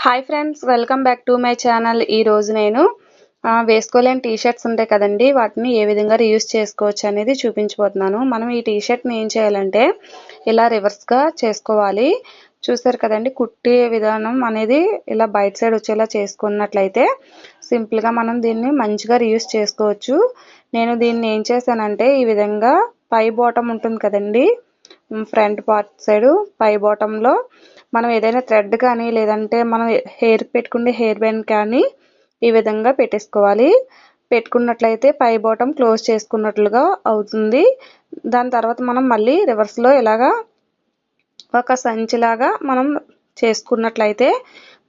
Hi friends, welcome back to my channel. ఈరోజు నేను వేసుకోలేని T shirts ఉంటాయి కదండి, వాటిని ఏ విధంగా రీయూజ్ చేసుకోవచ్చు అనేది చూపించబోతున్నాను. మనం ఈ టీ షర్ట్ని ఏం చేయాలంటే ఇలా రివర్స్గా చేసుకోవాలి. చూసారు కదండి, కుట్టే విధానం అనేది ఇలా బయట సైడ్ వచ్చేలా చేసుకున్నట్లయితే సింపుల్గా మనం దీన్ని మంచిగా రీయూజ్ చేసుకోవచ్చు. నేను దీన్ని ఏం చేశానంటే ఈ విధంగా పై బాటమ్ ఉంటుంది కదండి, ఫ్రంట్ పార్ట్ సైడ్ పై బాటంలో మనం ఏదైనా థ్రెడ్ కానీ లేదంటే మనం హెయిర్ పెట్టుకునే హెయిర్ బ్యాండ్ కానీ ఈ విధంగా పెట్టేసుకోవాలి. పెట్టుకున్నట్లయితే పై బాటమ్ క్లోజ్ చేసుకున్నట్లుగా అవుతుంది. దాని తర్వాత మనం మళ్ళీ రివర్స్లో ఇలాగా ఒక సంచిలాగా మనం చేసుకున్నట్లయితే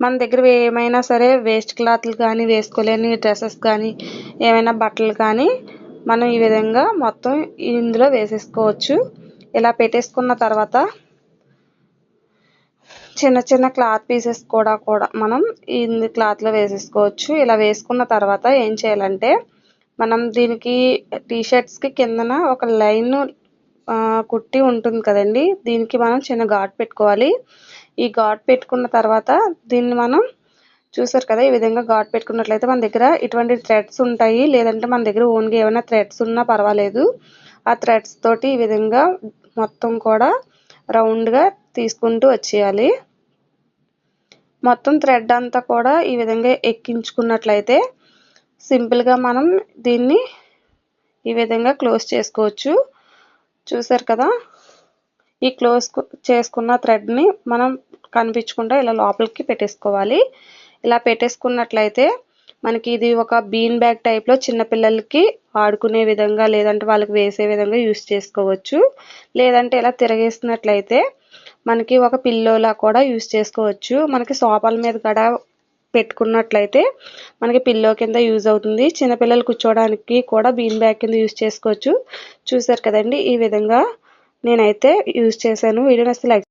మన దగ్గర ఏమైనా సరే వేస్ట్ క్లాత్లు కానీ వేసుకోలేని డ్రెస్సెస్ కానీ ఏమైనా బట్టలు కానీ మనం ఈ విధంగా మొత్తం ఇందులో వేసేసుకోవచ్చు. ఇలా పెట్టేసుకున్న తర్వాత చిన్న చిన్న క్లాత్ పీసెస్ కూడా మనం ఈ క్లాత్లో వేసేసుకోవచ్చు. ఇలా వేసుకున్న తర్వాత ఏం చేయాలంటే మనం దీనికి టీ షర్ట్స్కి కిందన ఒక లైన్ కుట్టి ఉంటుంది కదండి, దీనికి మనం చిన్న ఘాట్ పెట్టుకోవాలి. ఈ ఘాట్ పెట్టుకున్న తర్వాత దీన్ని మనం చూసారు కదా, ఈ విధంగా ఘాట్ పెట్టుకున్నట్లయితే మన దగ్గర ఇటువంటి థ్రెడ్స్ ఉంటాయి, లేదంటే మన దగ్గర ఓన్గా ఏమైనా థ్రెడ్స్ ఉన్నా పర్వాలేదు. ఆ థ్రెడ్స్ తోటి ఈ విధంగా మొత్తం కూడా రౌండ్గా తీసుకుంటూ వచ్చేయాలి. మొత్తం థ్రెడ్ అంతా కూడా ఈ విధంగా ఎక్కించుకున్నట్లయితే సింపుల్గా మనం దీన్ని ఈ విధంగా క్లోజ్ చేసుకోవచ్చు. చూసారు కదా, ఈ క్లోజ్ చేసుకున్న థ్రెడ్ని మనం కనిపించకుండా ఇలా లోపలికి పెట్టేసుకోవాలి. ఇలా పెట్టేసుకున్నట్లయితే మనకి ఇది ఒక బీన్ బ్యాగ్ టైప్లో చిన్నపిల్లలకి ఆడుకునే విధంగా లేదంటే వాళ్ళకి వేసే విధంగా యూస్ చేసుకోవచ్చు. లేదంటే ఇలా తిరగేసినట్లయితే మనకి ఒక పిల్లోలా కూడా యూస్ చేసుకోవచ్చు. మనకి సోఫాల మీద కూడా పెట్టుకున్నట్లయితే మనకి పిల్లో కింద యూజ్ అవుతుంది. చిన్నపిల్లలు కూర్చోవడానికి కూడా బీన్ బ్యాగ్ కింద యూజ్ చేసుకోవచ్చు. చూసారు కదండి, ఈ విధంగా నేనైతే యూజ్ చేశాను. వీడియో నచ్చితే లైక్